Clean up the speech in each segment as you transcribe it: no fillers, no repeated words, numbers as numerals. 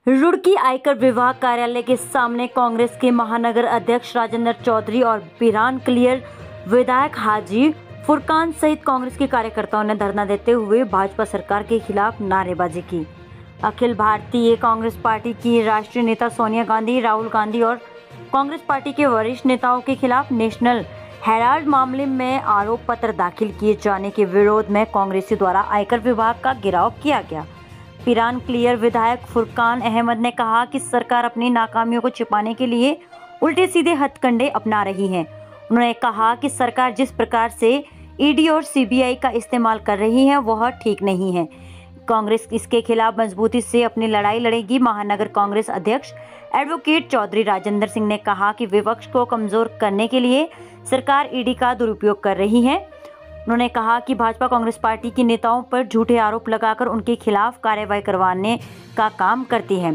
रुड़की आयकर विभाग कार्यालय के सामने कांग्रेस के महानगर अध्यक्ष राजेंद्र चौधरी और पिरान क्लियर विधायक हाजी फुरकान सहित कांग्रेस के कार्यकर्ताओं ने धरना देते हुए भाजपा सरकार के खिलाफ नारेबाजी की। अखिल भारतीय कांग्रेस पार्टी की राष्ट्रीय नेता सोनिया गांधी, राहुल गांधी और कांग्रेस पार्टी के वरिष्ठ नेताओं के खिलाफ नेशनल हेराल्ड मामले में आरोप पत्र दाखिल किए जाने के विरोध में कांग्रेसियों द्वारा आयकर विभाग का घेराव किया गया। पिरान क्लियर विधायक फुरकान अहमद ने कहा कि सरकार अपनी नाकामियों को छिपाने के लिए उल्टे सीधे हथकंडे अपना रही है। उन्होंने कहा कि सरकार जिस प्रकार से ईडी और सीबीआई का इस्तेमाल कर रही है वह ठीक नहीं है। कांग्रेस इसके खिलाफ मजबूती से अपनी लड़ाई लड़ेगी। महानगर कांग्रेस अध्यक्ष एडवोकेट चौधरी राजेंद्र सिंह ने कहा कि विपक्ष को कमजोर करने के लिए सरकार ईडी का दुरुपयोग कर रही है। उन्होंने कहा कि भाजपा कांग्रेस पार्टी के नेताओं पर झूठे आरोप लगाकर उनके खिलाफ कार्रवाई करवाने का काम करती है।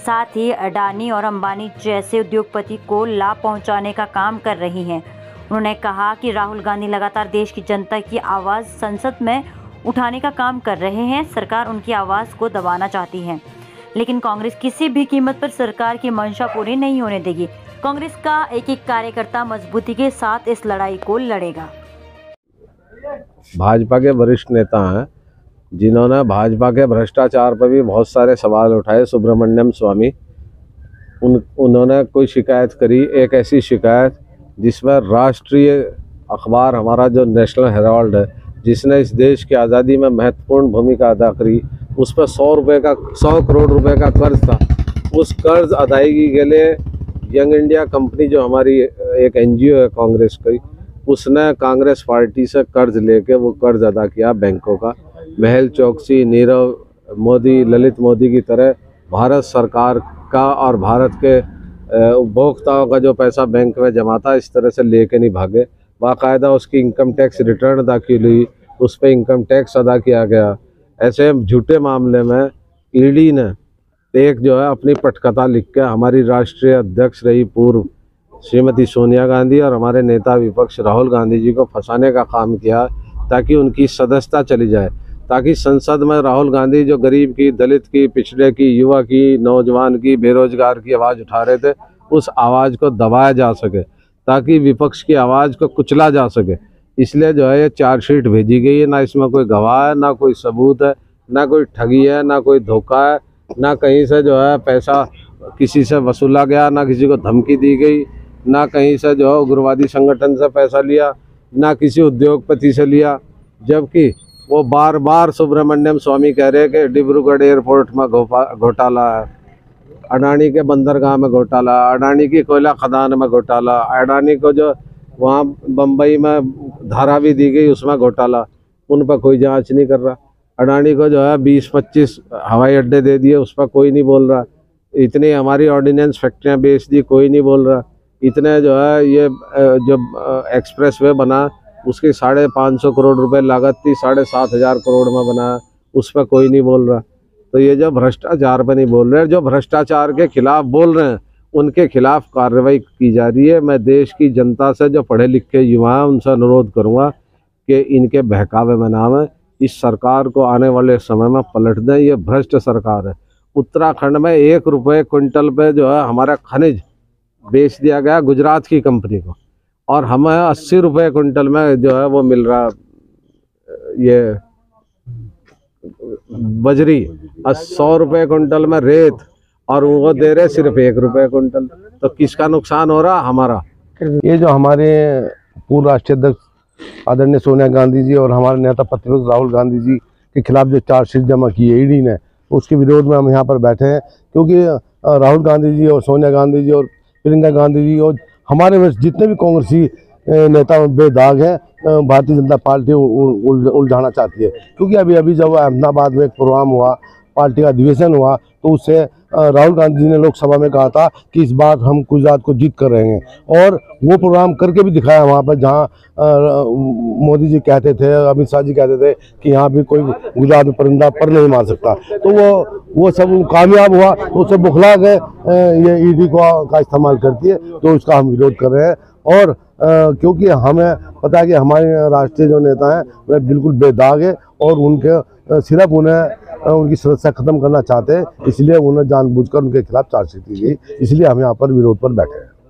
साथ ही अडानी और अंबानी जैसे उद्योगपति को लाभ पहुंचाने का काम कर रही है। उन्होंने कहा कि राहुल गांधी लगातार देश की जनता की आवाज़ संसद में उठाने का काम कर रहे हैं। सरकार उनकी आवाज़ को दबाना चाहती है, लेकिन कांग्रेस किसी भी कीमत पर सरकार की मंशा पूरी नहीं होने देगी। कांग्रेस का एक एक कार्यकर्ता मजबूती के साथ इस लड़ाई को लड़ेगा। भाजपा के वरिष्ठ नेता हैं जिन्होंने भाजपा के भ्रष्टाचार पर भी बहुत सारे सवाल उठाए। सुब्रमण्यम स्वामी उन्होंने कोई शिकायत करी, एक ऐसी शिकायत जिसमें राष्ट्रीय अखबार हमारा जो नेशनल हेराल्ड है, जिसने इस देश की आज़ादी में महत्वपूर्ण भूमिका अदा करी, उस पर 100 करोड़ रुपए का कर्ज था। उस कर्ज अदायगी के लिए यंग इंडिया कंपनी जो हमारी एक एनजीओ है कांग्रेस की, उसने कांग्रेस पार्टी से कर्ज लेके वो कर्ज अदा किया बैंकों का। मेहुल चोकसी, नीरव मोदी, ललित मोदी की तरह भारत सरकार का और भारत के उपभोक्ताओं का जो पैसा बैंक में जमा था, इस तरह से लेके नहीं भागे। बाकायदा उसकी इनकम टैक्स रिटर्न दाखिल हुई, उस पर इनकम टैक्स अदा किया गया। ऐसे झूठे मामले में ईडी ने एक जो है अपनी पटकथा लिख के हमारी राष्ट्रीय अध्यक्ष रही पूर्व श्रीमती सोनिया गांधी और हमारे नेता विपक्ष राहुल गांधी जी को फंसाने का काम किया, ताकि उनकी सदस्यता चली जाए, ताकि संसद में राहुल गांधी जो गरीब की, दलित की, पिछड़े की, युवा की, नौजवान की, बेरोजगार की आवाज़ उठा रहे थे, उस आवाज़ को दबाया जा सके, ताकि विपक्ष की आवाज़ को कुचला जा सके। इसलिए जो है ये चार्जशीट भेजी गई है। ना इसमें कोई गवाह है, ना कोई सबूत है, ना कोई ठगी है, ना कोई धोखा है, ना कहीं से जो है पैसा किसी से वसूला गया, ना किसी को धमकी दी गई, ना कहीं से जो है उग्रवादी संगठन से पैसा लिया, ना किसी उद्योगपति से लिया। जबकि वो बार बार सुब्रमण्यम स्वामी कह रहे हैं कि डिब्रूगढ़ एयरपोर्ट में घोटाला है, अडानी के बंदरगाह में घोटाला, अडानी की कोयला खदान में घोटाला, अडानी को जो वहाँ बम्बई में धारावी दी गई उसमें घोटाला, उन पर कोई जांच नहीं कर रहा। अडानी को जो है 20-25 हवाई अड्डे दे दिए, उस पर कोई नहीं बोल रहा। इतनी हमारी ऑर्डिनेंस फैक्ट्रियाँ बेच दी, कोई नहीं बोल रहा। इतने जो है ये जो एक्सप्रेस वे बना, उसकी 550 करोड़ रुपए लागत थी, 7,500 करोड़ में बना, उस पर कोई नहीं बोल रहा। तो ये जो भ्रष्टाचार पे नहीं बोल रहे, जो भ्रष्टाचार के खिलाफ बोल रहे हैं, उनके खिलाफ कार्रवाई की जा रही है। मैं देश की जनता से, जो पढ़े लिखे युवा हैं, उनसे अनुरोध करूँगा कि इनके बहकावे में ना आए, इस सरकार को आने वाले समय में पलट दें। ये भ्रष्ट सरकार है। उत्तराखंड में 1 रुपये क्विंटल पे जो है हमारा खनिज बेच दिया गया गुजरात की कंपनी को, और हमें 80 रुपये क्विंटल में जो है वो मिल रहा ये बजरी, 100 रुपये क्विंटल में रेत, और वो दे रहे सिर्फ 1 रुपये क्विंटल। तो किसका नुकसान हो रहा? हमारा। ये जो हमारे पूर्व राष्ट्रीय अध्यक्ष आदरणीय सोनिया गांधी जी और हमारे नेता प्रतिपक्ष राहुल गांधी जी के खिलाफ जो चार्जशीट जमा की है ईडी ने, उसके विरोध में हम यहाँ पर बैठे हैं। क्योंकि राहुल गांधी जी और सोनिया गांधी जी और प्रियंका गांधी जी और हमारे जितने भी कांग्रेसी नेता बेदाग हैं, भारतीय जनता पार्टी उलझाना चाहती है। क्योंकि अभी जब अहमदाबाद में एक प्रोग्राम हुआ, पार्टी का अधिवेशन हुआ, तो उससे राहुल गांधी जी ने लोकसभा में कहा था कि इस बार हम गुजरात को जीत कर रहेंगे, और वो प्रोग्राम करके भी दिखाया वहाँ पर, जहाँ मोदी जी कहते थे, अमित शाह जी कहते थे कि यहाँ भी कोई गुजरात में परिंदा पर नहीं मार सकता। तो वो सब कामयाब हुआ, तो उसे बुखला गए ये ईडी का इस्तेमाल करती है, तो उसका हम विरोध कर रहे हैं। और क्योंकि हमें पता है कि हमारे राष्ट्रीय जो नेता हैं वह बिल्कुल बेदाग है, और उनके सिर्फ उन्हें उनकी सदस्यता खत्म करना चाहते हैं, इसलिए उन्हें जानबूझकर उनके खिलाफ चार्जशीट की गई। इसलिए हम यहाँ पर विरोध पर बैठे हैं।